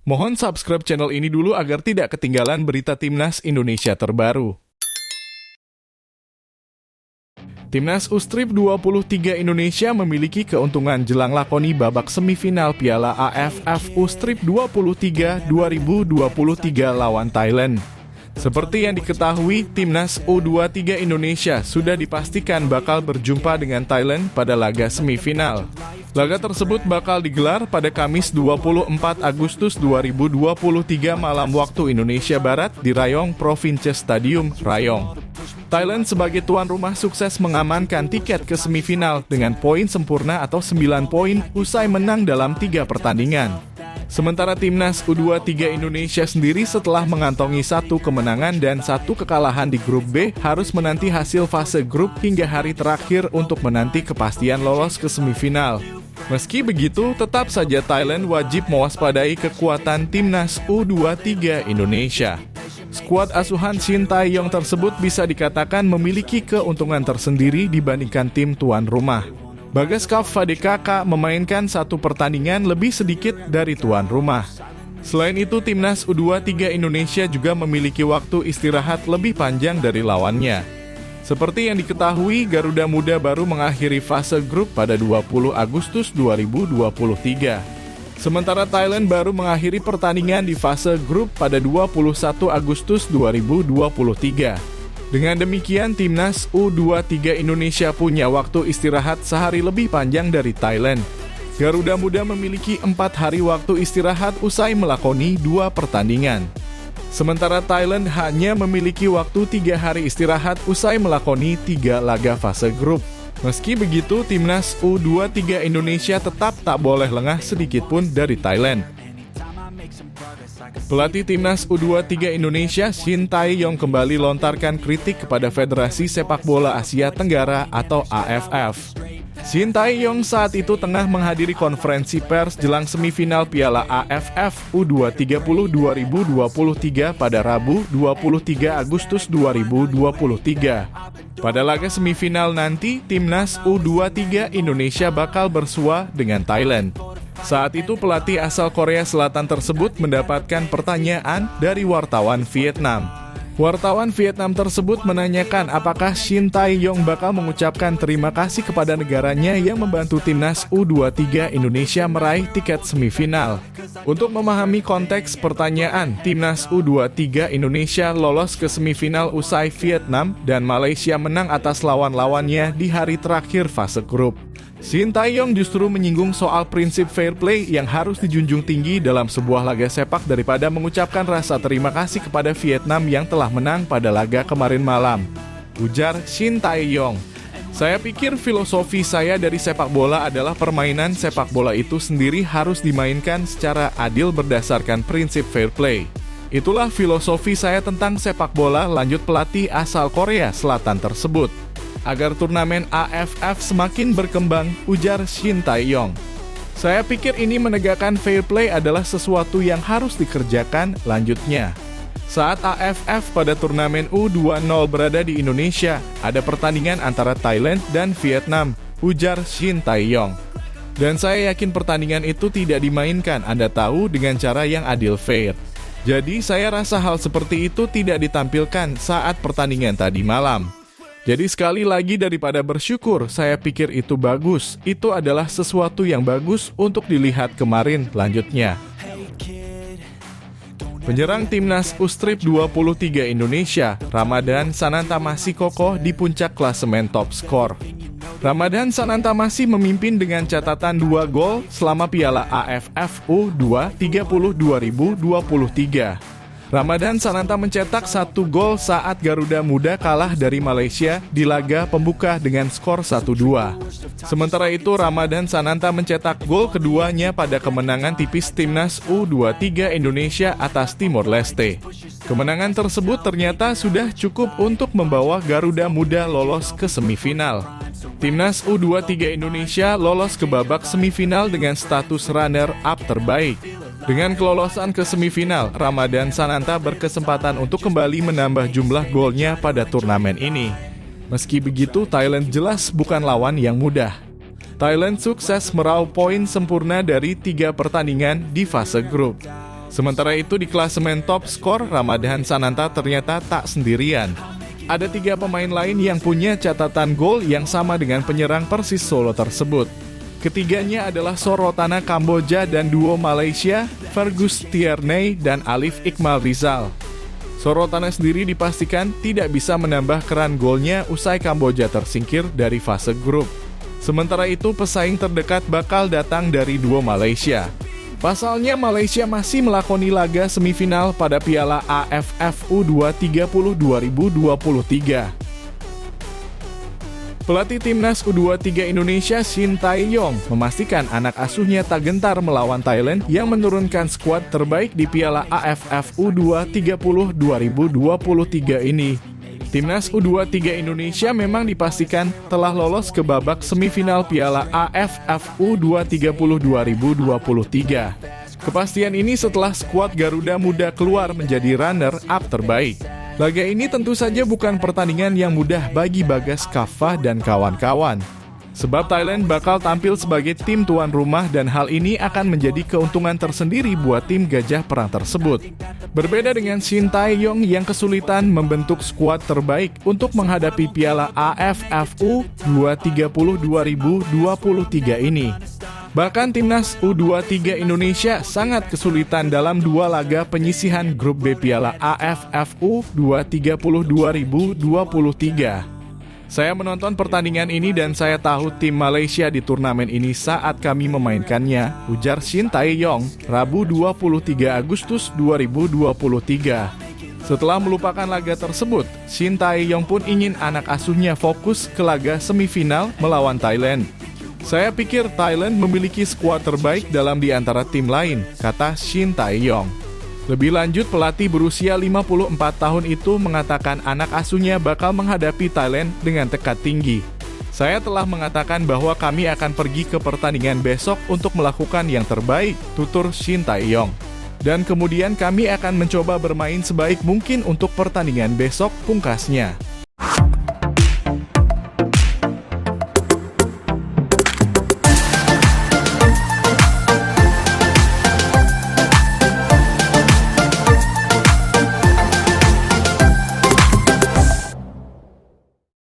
Mohon subscribe channel ini dulu agar tidak ketinggalan berita Timnas Indonesia terbaru. Timnas U-Strip 23 Indonesia memiliki keuntungan jelang lakoni babak semifinal Piala AFF U-Strip 23 2023 lawan Thailand. Seperti yang diketahui, Timnas U23 Indonesia sudah dipastikan bakal berjumpa dengan Thailand pada laga semifinal. Laga tersebut bakal digelar pada Kamis 24 Agustus 2023 malam waktu Indonesia Barat di Rayong Province Stadium, Rayong. Thailand sebagai tuan rumah sukses mengamankan tiket ke semifinal dengan poin sempurna atau 9 poin usai menang dalam 3 pertandingan. Sementara Timnas U23 Indonesia sendiri setelah mengantongi 1 kemenangan dan 1 kekalahan di grup B harus menanti hasil fase grup hingga hari terakhir untuk menanti kepastian lolos ke semifinal. Meski begitu, tetap saja Thailand wajib mewaspadai kekuatan Timnas U23 Indonesia. Skuad asuhan Shin Tae-yong tersebut bisa dikatakan memiliki keuntungan tersendiri dibandingkan tim tuan rumah. Bagas Kav Fadekaka memainkan 1 pertandingan lebih sedikit dari tuan rumah. Selain itu, Timnas U23 Indonesia juga memiliki waktu istirahat lebih panjang dari lawannya. Seperti yang diketahui, Garuda Muda baru mengakhiri fase grup pada 20 Agustus 2023. Sementara Thailand baru mengakhiri pertandingan di fase grup pada 21 Agustus 2023. Dengan demikian, Timnas U23 Indonesia punya waktu istirahat sehari lebih panjang dari Thailand. Garuda Muda memiliki 4 hari waktu istirahat usai melakoni 2 pertandingan. Sementara Thailand hanya memiliki waktu 3 hari istirahat usai melakoni 3 laga fase grup. Meski begitu, Timnas U23 Indonesia tetap tak boleh lengah sedikitpun dari Thailand. Pelatih Timnas U23 Indonesia, Shin Tae-yong kembali lontarkan kritik kepada Federasi Sepak Bola Asia Tenggara atau AFF. Shin Tae-yong saat itu tengah menghadiri konferensi pers jelang semifinal Piala AFF U20 2023 pada Rabu 23 Agustus 2023. Pada laga semifinal nanti, Timnas U23 Indonesia bakal bersua dengan Thailand. Saat itu pelatih asal Korea Selatan tersebut mendapatkan pertanyaan dari wartawan Vietnam. Wartawan Vietnam tersebut menanyakan apakah Shin Tae-yong bakal mengucapkan terima kasih kepada negaranya yang membantu Timnas U23 Indonesia meraih tiket semifinal. Untuk memahami konteks pertanyaan, Timnas U23 Indonesia lolos ke semifinal usai Vietnam dan Malaysia menang atas lawan-lawannya di hari terakhir fase grup. Shin Tae-yong justru menyinggung soal prinsip fair play yang harus dijunjung tinggi dalam sebuah laga sepak daripada mengucapkan rasa terima kasih kepada Vietnam yang telah menang pada laga kemarin malam. Ujar Shin Tae-yong. Saya pikir filosofi saya dari sepak bola adalah permainan sepak bola itu sendiri harus dimainkan secara adil berdasarkan prinsip fair play. Itulah filosofi saya tentang sepak bola, lanjut pelatih asal Korea Selatan tersebut. Agar turnamen AFF semakin berkembang, ujar Shin Tae-yong. Saya pikir ini menegakkan fair play adalah sesuatu yang harus dikerjakan, lanjutnya. Saat AFF pada turnamen U20 berada di Indonesia, ada pertandingan antara Thailand dan Vietnam, ujar Shin Tae-yong. Dan saya yakin pertandingan itu tidak dimainkan, Anda tahu, dengan cara yang adil fair. Jadi saya rasa hal seperti itu tidak ditampilkan saat pertandingan tadi malam. Jadi sekali lagi daripada bersyukur, saya pikir itu bagus. Itu adalah sesuatu yang bagus untuk dilihat kemarin, lanjutnya. Penyerang Timnas U-Strip 23 Indonesia, Ramadan Sananta masih kokoh di puncak klasemen top skor. Ramadan Sananta masih memimpin dengan catatan 2 gol selama Piala AFF U20 2023. Ramadan Sananta mencetak 1 gol saat Garuda Muda kalah dari Malaysia di laga pembuka dengan skor 1-2. Sementara itu, Ramadan Sananta mencetak gol keduanya pada kemenangan tipis Timnas U23 Indonesia atas Timor Leste. Kemenangan tersebut ternyata sudah cukup untuk membawa Garuda Muda lolos ke semifinal. Timnas U23 Indonesia lolos ke babak semifinal dengan status runner-up terbaik. Dengan kelolosan ke semifinal, Ramadan Sananta berkesempatan untuk kembali menambah jumlah golnya pada turnamen ini. Meski begitu, Thailand jelas bukan lawan yang mudah. Thailand sukses meraup poin sempurna dari 3 pertandingan di fase grup. Sementara itu di klasemen top skor, Ramadhan Sananta ternyata tak sendirian. Ada 3 pemain lain yang punya catatan gol yang sama dengan penyerang Persis Solo tersebut. Ketiganya adalah Sorotana Kamboja dan duo Malaysia, Fergus Tierney dan Alif Iqmal Rizal. Sorotana sendiri dipastikan tidak bisa menambah keran golnya usai Kamboja tersingkir dari fase grup. Sementara itu pesaing terdekat bakal datang dari duo Malaysia. Pasalnya Malaysia masih melakoni laga semifinal pada Piala AFF U20 2023. Pelatih Timnas U23 Indonesia Shin Tae-yong memastikan anak asuhnya tak gentar melawan Thailand yang menurunkan skuad terbaik di Piala AFF U20 2023 ini. Timnas U23 Indonesia memang dipastikan telah lolos ke babak semifinal Piala AFF U20 2023. Kepastian ini setelah skuad Garuda Muda keluar menjadi runner-up terbaik. Laga ini tentu saja bukan pertandingan yang mudah bagi Bagas Kaffa dan kawan-kawan. Sebab Thailand bakal tampil sebagai tim tuan rumah dan hal ini akan menjadi keuntungan tersendiri buat tim Gajah Perang tersebut. Berbeda dengan Shin Tae-yong yang kesulitan membentuk skuad terbaik untuk menghadapi Piala AFF U20 2023 ini. Bahkan Timnas U23 Indonesia sangat kesulitan dalam 2 laga penyisihan grup B Piala AFF U20 2023. Saya menonton pertandingan ini dan saya tahu tim Malaysia di turnamen ini saat kami memainkannya, ujar Shin Tae-yong, Rabu 23 Agustus 2023. Setelah melupakan laga tersebut, Shin Tae-yong pun ingin anak asuhnya fokus ke laga semifinal melawan Thailand. Saya pikir Thailand memiliki skuad terbaik dalam di antara tim lain, kata Shin Tae-yong. Lebih lanjut, pelatih berusia 54 tahun itu mengatakan anak asuhnya bakal menghadapi Thailand dengan tekad tinggi. Saya telah mengatakan bahwa kami akan pergi ke pertandingan besok untuk melakukan yang terbaik, tutur Shin Tae-yong. Dan kemudian kami akan mencoba bermain sebaik mungkin untuk pertandingan besok, pungkasnya.